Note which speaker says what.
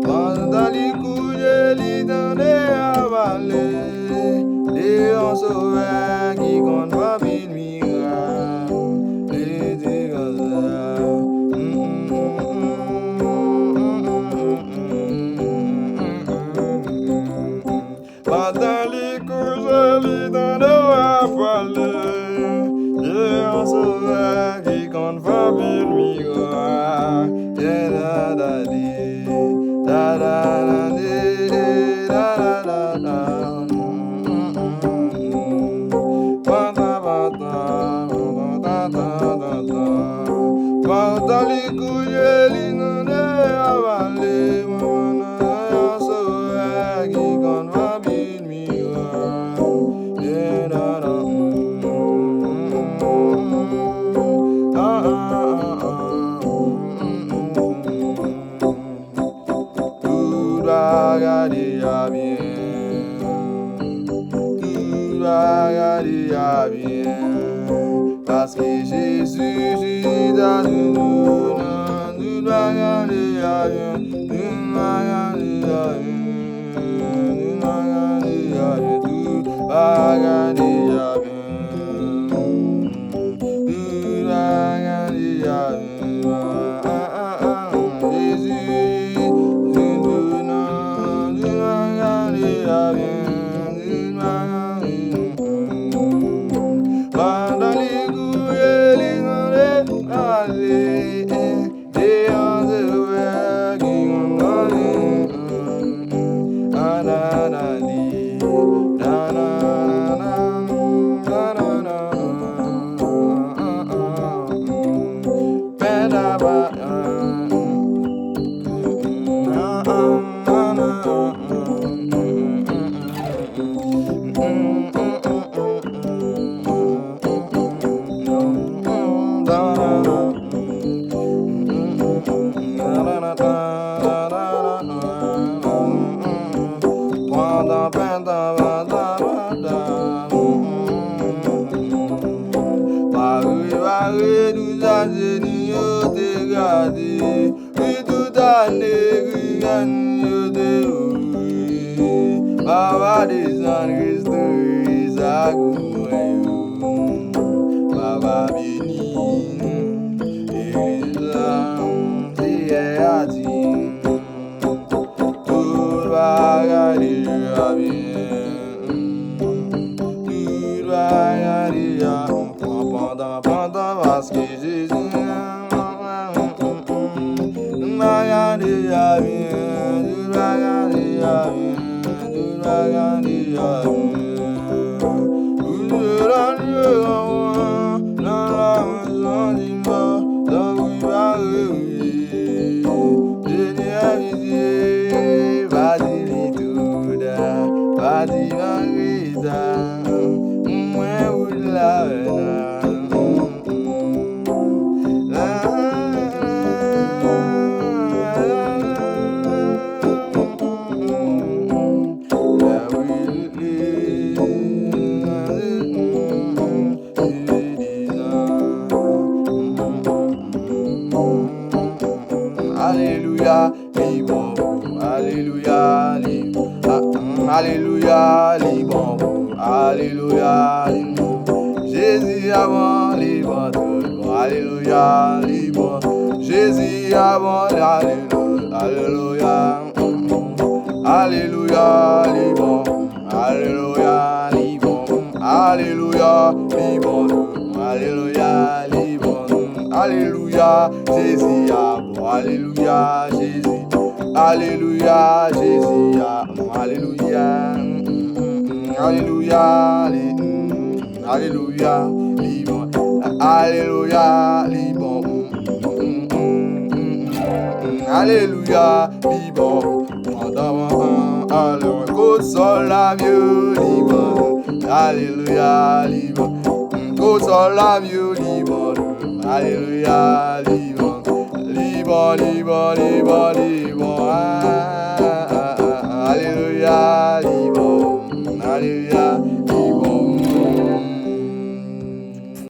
Speaker 1: Mandali kujeli dane avale, de onsoa qui compte pas mille miracles, de gaza. Mandali kujeli dane avale, de onsoa qui compte pas mille miracles, da da di. Da da da di, da da da da. Ba da ba da, da da da da. Ba da li kujeli no de avale, mana so agi kon va bil mi wa. Yeah, da da. Ah ah ah. Tout va bien, parce que Jésus, Jésus, tout va bien, tout va Baba desan Kristo isagumayo, Baba beni Islam siye ati, turvagari bien, turvagari ya, panda panda vaske Jésus, turvagari ya bien, turvagari ya bien. Alléluia, libre, Alléluia, libre, Alléluia, libre, Alléluia, libre. Jésus avant libre, Alléluia, libre. Jésus avant, Alléluia, Alléluia, libre, Alléluia, libre, Alléluia, libre, Alléluia, libre, Alléluia, Jésus avant, Alléluia, Jésus, Alléluia, Jésus avant, Alléluia, Alléluia, Alléluia, libre, Alléluia, libre, Alléluia, libre, alors go sol la vieux libre, Alléluia, libre, go sol la vieux libre, Alléluia, libre, libre, libre, libre, libre, Alléluia.